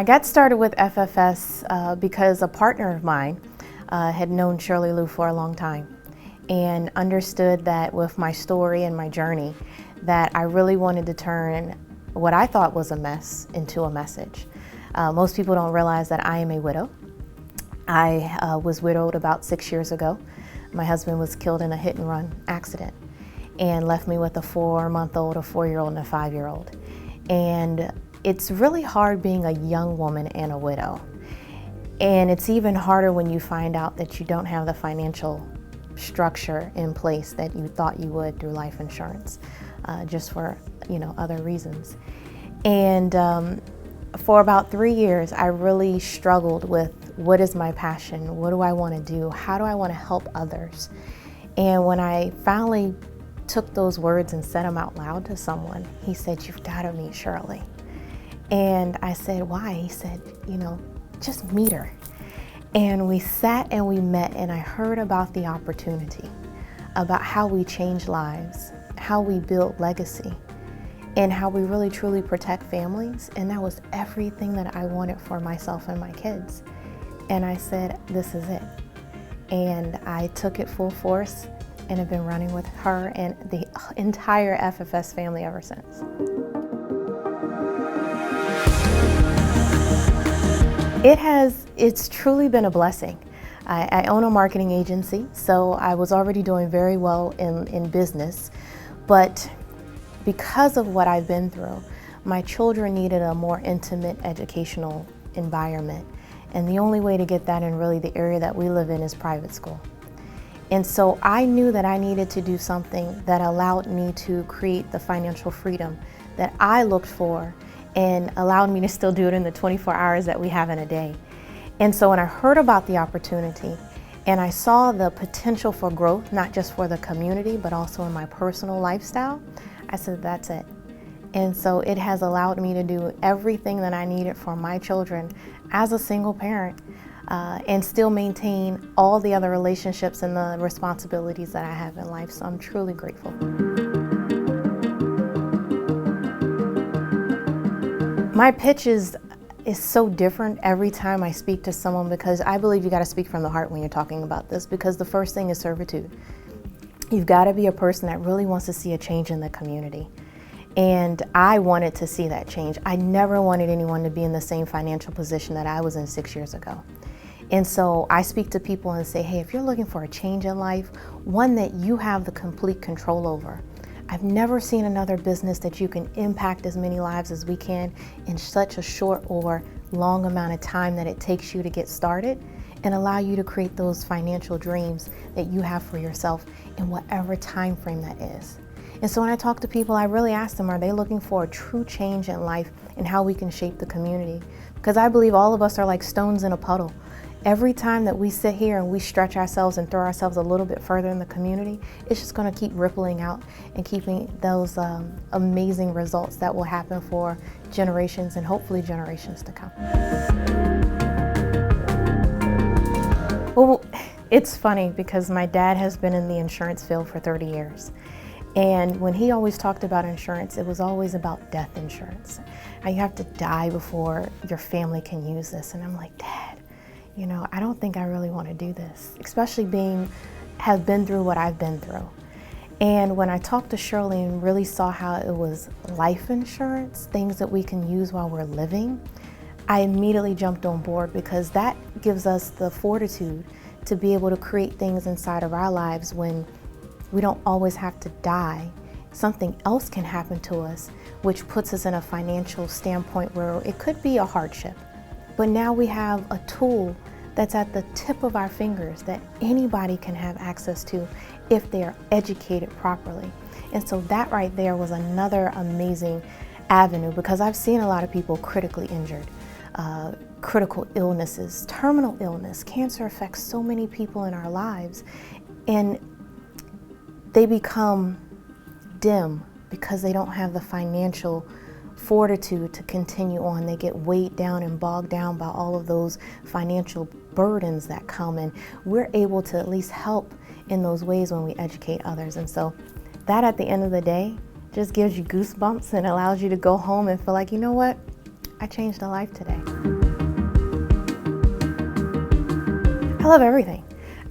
got started with FFS because a partner of mine had known Shirley Lou for a long time and understood that with my story and my journey that I really wanted to turn what I thought was a mess into a message. Most people don't realize that I am a widow. I was widowed about 6 years ago. My husband was killed in a hit-and-run accident and left me with a 4-month-old, a 4-year-old, and a 5-year-old. And it's really hard being a young woman and a widow. And it's even harder when you find out that you don't have the financial structure in place that you thought you would through life insurance, just for other reasons. And for about 3 years, I really struggled with what is my passion? What do I want to do? How do I want to help others? And when I finally took those words and said them out loud to someone, he said, "You've got to meet Shirley." And I said, "Why?" He said, just meet her. And we sat and we met, and I heard about the opportunity, about how we change lives, how we build legacy, and how we really truly protect families. And that was everything that I wanted for myself and my kids. And I said, this is it. And I took it full force and have been running with her and the entire FFS family ever since. It's truly been a blessing. I own a marketing agency, so I was already doing very well in business, but because of what I've been through, my children needed a more intimate educational environment. And the only way to get that in really the area that we live in is private school. And so I knew that I needed to do something that allowed me to create the financial freedom that I looked for and allowed me to still do it in the 24 hours that we have in a day. And so when I heard about the opportunity and I saw the potential for growth, not just for the community, but also in my personal lifestyle, I said, that's it. And so it has allowed me to do everything that I needed for my children as a single parent, and still maintain all the other relationships and the responsibilities that I have in life. So I'm truly grateful. My pitch is so different every time I speak to someone, because I believe you got to speak from the heart when you're talking about this, because the first thing is servitude. You've got to be a person that really wants to see a change in the community. And I wanted to see that change. I never wanted anyone to be in the same financial position that I was in 6 years ago. And so I speak to people and say, hey, if you're looking for a change in life, one that you have the complete control over. I've never seen another business that you can impact as many lives as we can in such a short or long amount of time that it takes you to get started, and allow you to create those financial dreams that you have for yourself in whatever time frame that is. And so when I talk to people, I really ask them, are they looking for a true change in life and how we can shape the community? Because I believe all of us are like stones in a puddle. Every time that we sit here and we stretch ourselves and throw ourselves a little bit further in the community, it's just going to keep rippling out and keeping those amazing results that will happen for generations and hopefully generations to come. Well, it's funny because my dad has been in the insurance field for 30 years. And when he always talked about insurance, it was always about death insurance. How you have to die before your family can use this. And I'm like, Dad, I don't think I really want to do this, especially have been through what I've been through. And when I talked to Shirley and really saw how it was life insurance, things that we can use while we're living, I immediately jumped on board, because that gives us the fortitude to be able to create things inside of our lives when we don't always have to die. Something else can happen to us, which puts us in a financial standpoint where it could be a hardship. But now we have a tool that's at the tip of our fingers that anybody can have access to if they are educated properly. And so that right there was another amazing avenue, because I've seen a lot of people critically injured, critical illnesses, terminal illness. Cancer affects so many people in our lives, and they become dim because they don't have the financial fortitude to continue on. They get weighed down and bogged down by all of those financial burdens that come, and we're able to at least help in those ways when we educate others. And so that, at the end of the day, just gives you goosebumps and allows you to go home and feel like, you know what, I changed a life today. love everything.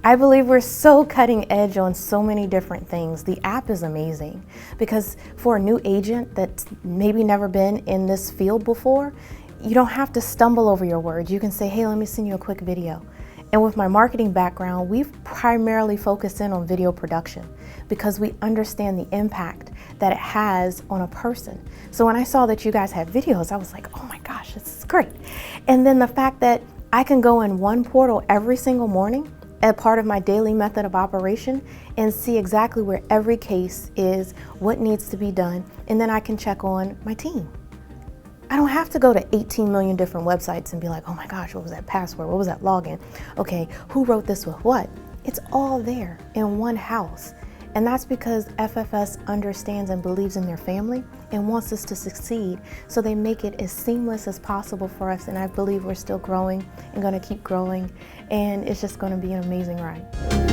I believe we're so cutting edge on so many different things. The app is amazing because for a new agent that's maybe never been in this field before, you don't have to stumble over your words. You can say, hey, let me send you a quick video. And with my marketing background, we've primarily focused in on video production because we understand the impact that it has on a person. So when I saw that you guys had videos, I was like, oh my gosh, this is great. And then the fact that I can go in one portal every single morning as part of my daily method of operation and see exactly where every case is, what needs to be done, and then I can check on my team. I don't have to go to 18 million different websites and be like, oh my gosh, what was that password? What was that login? Okay, who wrote this with what? It's all there in one house. And that's because FFS understands and believes in their family and wants us to succeed. So they make it as seamless as possible for us. And I believe we're still growing and going to keep growing. And it's just going to be an amazing ride.